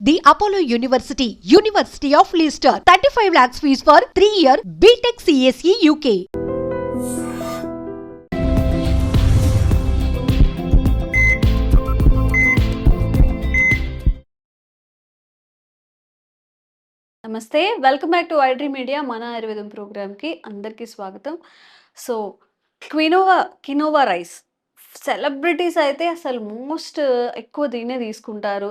The Apollo University, University of Leicester. 35 lakhs fees for 3-year BTech CSE UK. నమస్తే, welcome back to iDream media. మన ఆయుర్వేదం ప్రోగ్రామ్కి అందరికీ స్వాగతం. సో కినోవా రైస్ సెలబ్రిటీస్ అయితే అసలు మోస్ట్ ఎక్కువ దీన్నే తీసుకుంటారు.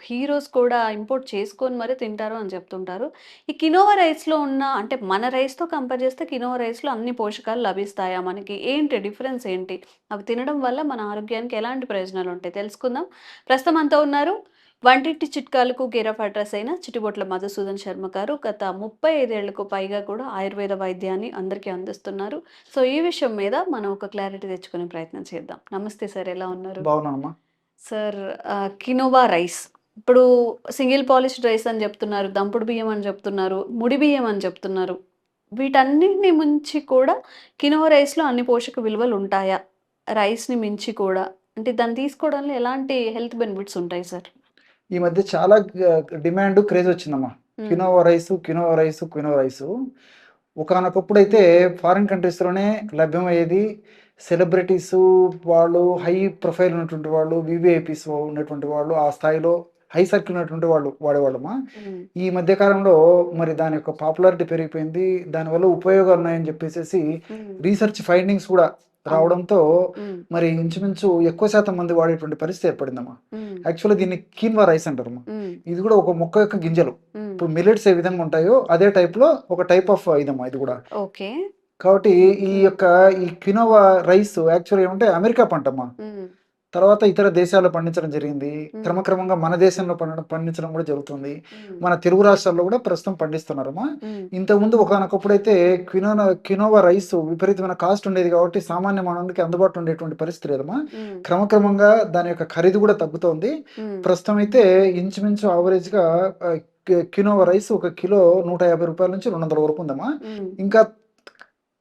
హీరోస్ కూడా ఇంపోర్ట్ చేసుకొని మరి తింటారు అని చెప్తుంటారు. ఈ కినోవా రైస్లో ఉన్న అంటే మన రైస్తో కంపేర్ చేస్తే కినోవా రైస్లో అన్ని పోషకాలు లభిస్తాయా? మనకి ఏంటి డిఫరెన్స్ ఏంటి? అవి తినడం వల్ల మన ఆరోగ్యానికి ఎలాంటి ప్రయోజనాలు ఉంటాయి తెలుసుకుందాం. ప్రస్తుతం అంతా ఉన్నారు వంటింటి చిట్కాలకు కేర్ ఆఫ్ అడ్రస్ అయిన చిటిబొట్ల మధుసూదన్ శర్మ గారు. గత 35 ఏళ్లకు పైగా కూడా ఆయుర్వేద వైద్యాన్ని అందరికీ అందిస్తున్నారు. సో ఈ విషయం మీద మనం ఒక క్లారిటీ తెచ్చుకునే ప్రయత్నం చేద్దాం. నమస్తే సార్, ఎలా ఉన్నారు? బాగున్నానమ్మా. సార్, కినోవా రైస్ ఇప్పుడు సింగిల్ పాలిష్డ్ రైస్ అని చెప్తున్నారు, దంపుడు బియ్యం అని చెప్తున్నారు, ముడి బియ్యం అని చెప్తున్నారు. వీటన్నిటిని మించి కూడా కినోవా రైస్లో అన్ని పోషక విలువలు ఉంటాయా? రైస్ని మించి కూడా అంటే దాన్ని తీసుకోవడంలో ఎలాంటి హెల్త్ బెనిఫిట్స్ ఉంటాయి సార్? ఈ మధ్య చాలా డిమాండ్ క్రేజ్ వచ్చిందమ్మా. కినోవా రైస్ ఒకానొకప్పుడైతే ఫారిన్ కంట్రీస్లోనే లభ్యమయ్యేది. సెలబ్రిటీస్ వాళ్ళు, హై ప్రొఫైల్ ఉన్నటువంటి వాళ్ళు, వివిఐపీస్ ఉన్నటువంటి వాళ్ళు, ఆ స్థాయిలో హై సర్కిల్ ఉన్నటువంటి వాళ్ళు వాడేవాళ్ళమ్మా. ఈ మధ్య కాలంలో మరి దాని యొక్క పాపులారిటీ పెరిగిపోయింది. దానివల్ల ఉపయోగాలు ఉన్నాయని చెప్పేసి రీసెర్చ్ ఫైండింగ్స్ కూడా రావడంతో మరి ఇంచుమించు ఎక్కువ శాతం మంది వాడేటువంటి పరిస్థితి ఏర్పడిందమ్మా. యాక్చువల్లీ దీన్ని కీన్వా రైస్ అంటారమ్మా. ఇది కూడా ఒక మొక్క యొక్క గింజలు. ఇప్పుడు మిల్లెట్స్ ఏ విధంగా ఉంటాయో అదే టైప్ లో ఒక టైప్ ఆఫ్ ఇదమ్మా ఇది కూడా. ఓకే. కాబట్టి ఈ కినోవా రైస్ యాక్చువల్లీ ఏమంటే అమెరికా పంటమ్మా. తర్వాత ఇతర దేశాల్లో పండించడం జరిగింది. క్రమక్రమంగా మన దేశంలో పండించడం కూడా జరుగుతుంది. మన తెలుగు రాష్ట్రాల్లో కూడా ప్రస్తుతం పండిస్తున్నారమ్మా. ఇంతకుముందు ఒకనొకప్పుడైతే కినోవా రైస్ విపరీతమైన కాస్ట్ ఉండేది కాబట్టి సామాన్య మానవునికి అందుబాటులో ఉండేటువంటి పరిస్థితి లేదమ్మా. క్రమక్రమంగా దాని యొక్క ఖరీదు కూడా తగ్గుతోంది. ప్రస్తుతం అయితే ఇంచుమించు ఆవరేజ్ గా కినోవా రైస్ ఒక కిలో 150 రూపాయల నుంచి 200 వరకు ఉందమ్మా. ఇంకా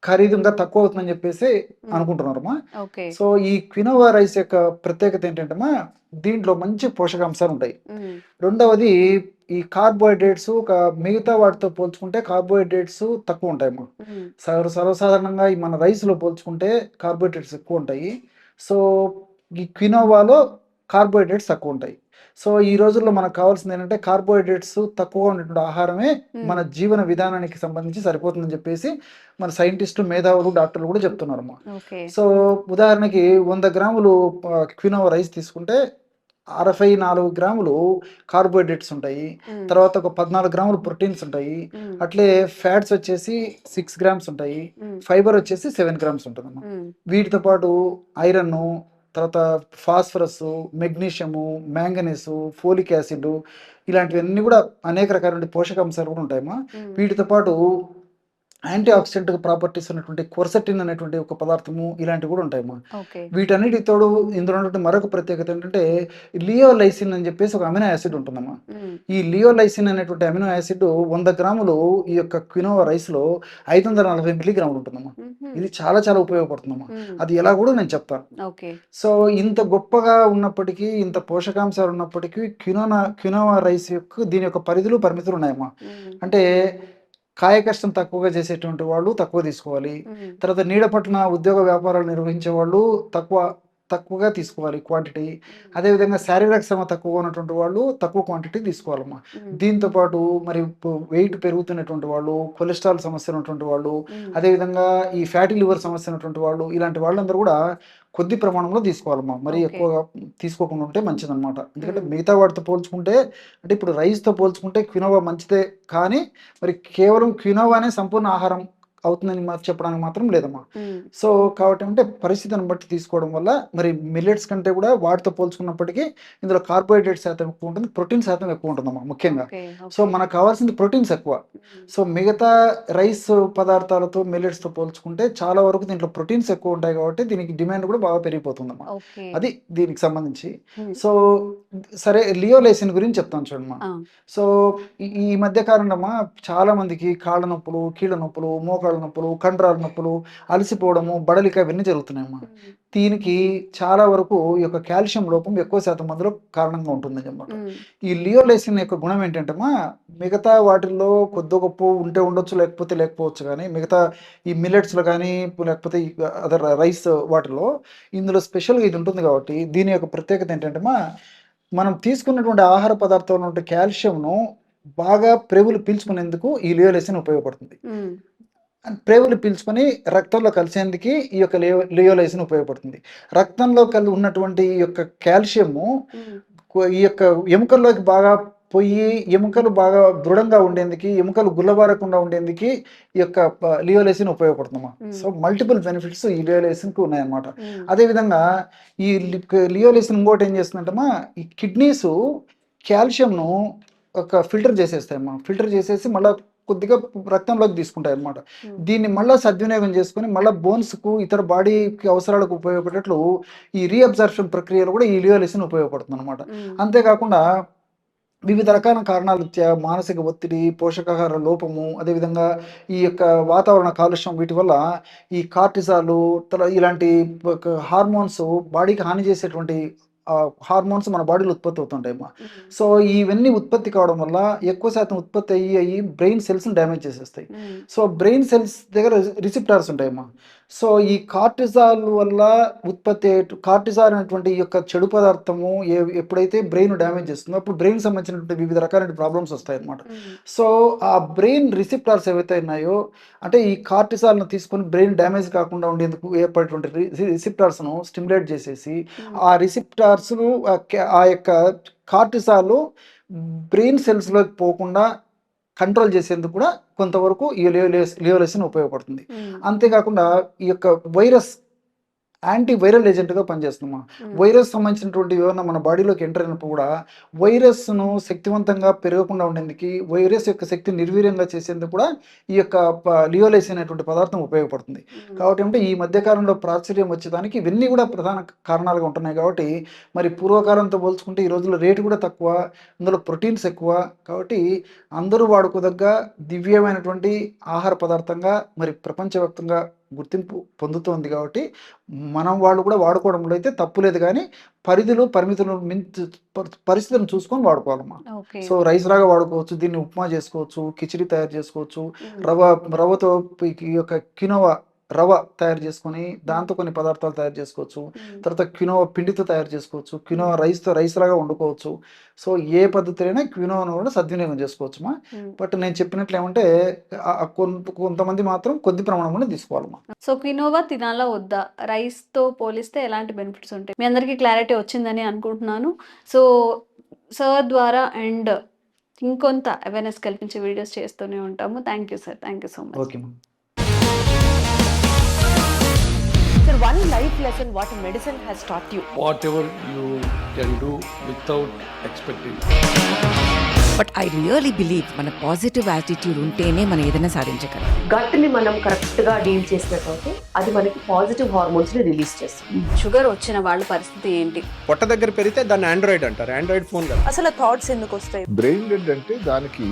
ఖరీదు ఇంకా తక్కువ అవుతుందని చెప్పేసి అనుకుంటున్నారమ్మా. సో ఈ క్వినోవా రైస్ యొక్క ప్రత్యేకత ఏంటంటమ్మా, దీంట్లో మంచి పోషకాంశాలు ఉంటాయి. రెండవది ఈ కార్బోహైడ్రేట్స్ మిగతా వాటితో పోల్చుకుంటే కార్బోహైడ్రేట్స్ తక్కువ ఉంటాయమ్మా. సర్వసాధారణంగా మన రైస్లో పోల్చుకుంటే కార్బోహైడ్రేట్స్ ఎక్కువ ఉంటాయి. సో ఈ క్వినోవాలో కార్బోహైడ్రేట్స్ తక్కువ ఉంటాయి. సో ఈ రోజుల్లో మనకు కావాల్సింది ఏంటంటే కార్బోహైడ్రేట్స్ తక్కువ ఉన్నటువంటి ఆహారమే మన జీవన విధానానికి సంబంధించి సరిపోతుందని చెప్పేసి మన సైంటిస్టులు, మేధావులు, డాక్టర్లు కూడా చెప్తున్నారమ్మా. సో ఉదాహరణకి 100 గ్రాములు క్వినోవా రైస్ తీసుకుంటే 64 గ్రాములు కార్బోహైడ్రేట్స్ ఉంటాయి. తర్వాత ఒక 14 గ్రాములు ప్రోటీన్స్ ఉంటాయి. అట్లే ఫ్యాట్స్ వచ్చేసి 6 గ్రామ్స్ ఉంటాయి. ఫైబర్ వచ్చేసి 7 గ్రామ్స్ ఉంటుందమ్మా. వీటితో పాటు ఐరన్, తర్వాత phosphorus, magnesium, manganese, folic acid ఇలాంటివన్నీ కూడా అనేక రకాల పోషకాంశాలు కూడా ఉంటాయమ్మా. వీటితో పాటు యాంటీ ఆక్సిడెంట్ ప్రాపర్టీస్ ఉన్నటువంటి క్వర్సెటిన్ అనేటువంటి ఒక పదార్థము ఇలాంటివి కూడా ఉంటాయమ్మా. వీటన్నిటి తోడు ఇందులో ఉన్నటువంటి మరొక ప్రత్యేకత ఏంటంటే లియోలైసిన్ అని చెప్పేసి ఒక అమినో యాసిడ్ ఉంటుందమ్మా. ఈ లియోలైసిన్ అనేటువంటి అమినో యాసిడ్ 100 గ్రాములు ఈ యొక్క క్వినోవా రైస్ లో 540 మిల్లీగ్రాములు ఉంటుందమ్మా. ఇది చాలా చాలా ఉపయోగపడుతుందమ్మా. అది ఎలా కూడా నేను చెప్తాను. సో ఇంత గొప్పగా ఉన్నప్పటికీ, ఇంత పోషకాంశాలు ఉన్నప్పటికీ క్వినోవా రైస్ యొక్క దీని యొక్క పరిధులు, పరిమితులు ఉన్నాయమ్మా. అంటే కాయ కష్టం తక్కువగా చేసేటువంటి వాళ్ళు తక్కువ తీసుకోవాలి. తర్వాత నీడ పట్ల ఉద్యోగ వ్యాపారాలు నిర్వహించే వాళ్ళు తక్కువగా తీసుకోవాలి క్వాంటిటీ. అదేవిధంగా శారీరక శ్రమ తక్కువగా ఉన్నటువంటి వాళ్ళు తక్కువ క్వాంటిటీ తీసుకోవాలమ్మా. దీంతో పాటు మరి వెయిట్ పెరుగుతున్నటువంటి వాళ్ళు, కొలెస్ట్రాల్ సమస్య ఉన్నటువంటి వాళ్ళు, అదేవిధంగా ఈ ఫ్యాటీ లివర్ సమస్య ఉన్నటువంటి వాళ్ళు, ఇలాంటి వాళ్ళందరూ కూడా కొద్ది ప్రమాణంలో తీసుకోవాలమ్మా. మరి ఎక్కువగా తీసుకోకుండా ఉంటే మంచిదన్నమాట. ఎందుకంటే మిగతా వాటితో పోల్చుకుంటే, అంటే ఇప్పుడు రైస్తో పోల్చుకుంటే క్వినోవా మంచిదే, కానీ మరి కేవలం క్వినోవానే సంపూర్ణ ఆహారం అవుతుందని చెప్పడానికి మాత్రం లేదమ్మా. సో కాబట్టి అంటే పరిస్థితిని బట్టి తీసుకోవడం వల్ల మరి మిల్లెట్స్ కంటే కూడా వాటితో పోల్చుకున్నప్పటికీ ఇందులో కార్బోహైడ్రేట్ శాతం ఎక్కువ ఉంటుంది, ప్రోటీన్ శాతం ఎక్కువ ఉంటుందమ్మా ముఖ్యంగా. సో మనకు కావాల్సింది ప్రోటీన్స్ ఎక్కువ. సో మిగతా రైస్ పదార్థాలతో మిల్లెట్స్తో పోల్చుకుంటే చాలా వరకు దీంట్లో ప్రోటీన్స్ ఎక్కువ ఉంటాయి కాబట్టి దీనికి డిమాండ్ కూడా బాగా పెరిగిపోతుందమ్మా. అది దీనికి సంబంధించి. సో సరే, లియోలైసిన్ గురించి చెప్తాను చూడమ్మా. సో ఈ మధ్య కాలంలో చాలా మందికి కాళ్ళ నొప్పులు, కీళ్ళ నొప్పులు, మోకాళ్ళ మోకాళ్ళ నొప్పులు, కండరాల నొప్పులు, అలసిపోవడము, బడలిక ఇవన్నీ జరుగుతున్నాయమ్మా. దీనికి చాలా వరకు ఈ యొక్క కాల్షియం లోపం ఎక్కువ శాతం మందిలో కారణంగా ఉంటుంది అన్నమాట. ఈ లియోలైసిన్ యొక్క గుణం ఏంటంటేమా, మిగతా వాటిల్లో కొద్ది గొప్ప ఉంటే ఉండొచ్చు, లేకపోతే లేకపోవచ్చు, కానీ మిగతా ఈ మిల్లెట్స్లో కానీ లేకపోతే ఈ అదర్ రైస్ వాటిలో ఇందులో స్పెషల్గా ఇది ఉంటుంది కాబట్టి దీని యొక్క ప్రత్యేకత ఏంటంటేమా, మనం తీసుకున్నటువంటి ఆహార పదార్థంలో ఉండే కాల్షియంను బాగా ప్రేగులు పీల్చుకునేందుకు ఈ లియోలైసిన్ ఉపయోగపడుతుంది. ప్రేగులు పీల్చుకొని రక్తంలో కలిసేందుకు ఈ యొక్క లియోలైసిన్ ఉపయోగపడుతుంది. రక్తంలో ఉన్నటువంటి ఈ యొక్క కాల్షియము ఈ యొక్క ఎముకల్లోకి బాగా పోయి ఎముకలు బాగా దృఢంగా ఉండేందుకు, ఎముకలు గుల్లబారకుండా ఉండేందుకు ఈ యొక్క లియోలైసిన్ ఉపయోగపడుతుందమ్మా. సో మల్టిపుల్ బెనిఫిట్స్ ఈ లియోలైసిన్కి ఉన్నాయన్నమాట. అదేవిధంగా ఈ లియోలైసిన్ ఇంకోటి ఏం చేస్తుందంటమ్మా, ఈ కిడ్నీస్ కాల్షియంను ఒక ఫిల్టర్ చేసేస్తాయమ్మా. ఫిల్టర్ చేసేసి మళ్ళీ కొద్దిగా రక్తంలోకి తీసుకుంటాయి అన్నమాట. దీన్ని మళ్ళీ సద్వినియోగం చేసుకుని మళ్ళీ బోన్స్కు ఇతర బాడీకి అవసరాలకు ఉపయోగపడేట్లు ఈ రీఅబ్జర్ప్షన్ ప్రక్రియలో కూడా ఈ లియోలైసిన్ ఉపయోగపడుతుంది అనమాట. అంతేకాకుండా వివిధ రకాల కారణాల రీత్యా మానసిక ఒత్తిడి, పోషకాహార లోపము, అదేవిధంగా ఈ యొక్క వాతావరణ కాలుష్యం, వీటి వల్ల ఈ కార్టిజాలు ఇలాంటి హార్మోన్స్, బాడీకి హాని చేసేటువంటి హార్మోన్స్ మన బాడీలో ఉత్పత్తి అవుతుంటాయమ్మా. సో ఇవన్నీ ఉత్పత్తి కావడం వల్ల ఎక్కువ శాతం ఉత్పత్తి అయ్యి బ్రెయిన్ సెల్స్ని డ్యామేజ్ చేసేస్తాయి. సో బ్రెయిన్ సెల్స్ దగ్గర రిసెప్టార్స్ ఉంటాయమ్మా. సో ఈ కార్టిజాల్ వల్ల ఉత్పత్తి కార్టిజాల్ అనేటువంటి ఈ యొక్క చెడు పదార్థము ఎప్పుడైతే బ్రెయిన్ డ్యామేజ్ చేస్తుందో అప్పుడు బ్రెయిన్ సంబంధించినటువంటి వివిధ రకాల ప్రాబ్లమ్స్ వస్తాయి అన్నమాట. సో ఆ బ్రెయిన్ రిసెప్టార్స్ ఏవైతే ఉన్నాయో, అంటే ఈ కార్టిజాల్ను తీసుకొని బ్రెయిన్ డ్యామేజ్ కాకుండా ఉండేందుకు ఏర్పడేటువంటి రిసెప్టార్స్ను స్టిమ్యులేట్ చేసేసి ఆ రిసెప్టార్స్ను ఆ యొక్క కార్టిజాల్ బ్రెయిన్ సెల్స్లోకి పోకుండా కంట్రోల్ చేసేందుకు కూడా కొంతవరకు ఈ లియోలైసిన్ ఉపయోగపడుతుంది. అంతేకాకుండా ఈ యొక్క వైరస్ యాంటీ వైరల్ ఏజెంట్గా పనిచేస్తున్నామా. వైరస్ సంబంధించినటువంటి ఏమన్నా మన బాడీలోకి ఎంటర్ అయినప్పుడు కూడా వైరస్ను శక్తివంతంగా పెరగకుండా ఉండేందుకు, వైరస్ యొక్క శక్తిని నిర్వీర్యంగా చేసేందుకు కూడా ఈ యొక్క లియోలైసిన్ అనేటువంటి పదార్థం ఉపయోగపడుతుంది. కాబట్టి అంటే ఈ మధ్యకాలంలో ప్రాచుర్యం వచ్చేదానికి ఇవన్నీ కూడా ప్రధాన కారణాలుగా ఉంటున్నాయి. కాబట్టి మరి పూర్వకాలంతో పోల్చుకుంటే ఈ రోజుల్లో రేటు కూడా తక్కువ, ఇందులో ప్రోటీన్స్ ఎక్కువ, కాబట్టి అందరూ వాడుకోదగ్గ దివ్యమైనటువంటి ఆహార పదార్థంగా మరి ప్రపంచవ్యాప్తంగా గుర్తింపు పొందుతోంది. కాబట్టి మనం వాళ్ళు కూడా వాడుకోవడంలో అయితే తప్పు లేదు, కానీ పరిమితులను పరిస్థితులను చూసుకొని వాడుకోవాలమ్మా. సో రైస్ లాగా వాడుకోవచ్చు, దీన్ని ఉప్మా చేసుకోవచ్చు, కిచిడి తయారు చేసుకోవచ్చు, రవ్వతో ఈ యొక్క కినోవా రవ్వ తయారు చేసుకొని దాంతో కొన్ని పదార్థాలు తయారు చేసుకోవచ్చు. తర్వాత క్వినోవా పిండితో తయారు చేసుకోవచ్చు, క్వినోవా రైస్ లాగా వండుకోవచ్చు. సో ఏ పద్ధతిలో క్వినోవాను కూడా సద్వినియోగం చేసుకోవచ్చుమా. బట్ నేను చెప్పినట్లు ఏమంటే కొంతమంది మాత్రం కొద్ది ప్రమాణంలో తీసుకోవాలమ్మా. సో క్వినోవా తినాలా వద్దా, రైస్ తో పోలిస్తే ఎలాంటి బెనిఫిట్స్ ఉంటాయి? మీ అందరికీ క్లారిటీ వచ్చిందని అనుకుంటున్నాను. సో సార్ ద్వారా అండ్ ఇంకొంత అవేర్నెస్ కల్పించే వీడియోస్ చేస్తూనే ఉంటాము. Thank you sir, thank you so much. Okay. Sir, one life lesson what medicine has taught you. Whatever you can do without expecting. But I really believe మన positive attitude ఉంటేనే మనం ఏదైనా సాధించగలం. గట్ని మనం కరెక్ట్గా డీల్ చేసినట్లయితే అది మనకి పాజిటివ్ హార్మోన్స్ని రిలీజ్ చేస్తుంది. షుగర్ వచ్చిన వాళ్ళ పరిస్థితి ఏంటి? పొట్ట దగ్గర పెరిగితే దాన్ని ఆండ్రాయిడ్ అంటారు, ఆండ్రాయిడ్ ఫోన్ కదా. అసలు థాట్స్ ఎందుకు వస్తాయి? బ్రెయిన్ డెడ్ అంటే దానికి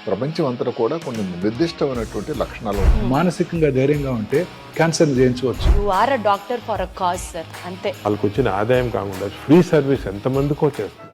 ప్రపంచం అంతా కూడా కొన్ని నిర్దిష్టమైనటువంటి లక్షణాలు ఉంటాయి. మానసికంగా ధైర్యంగా ఉంటే క్యాన్సర్ జయించవచ్చు. You are a doctor for a cause sir, అంతే. వాళ్ళకి వచ్చిన ఆదాయం కాకుండా ఫ్రీ సర్వీస్ ఎంతమందికో చేస్తారు.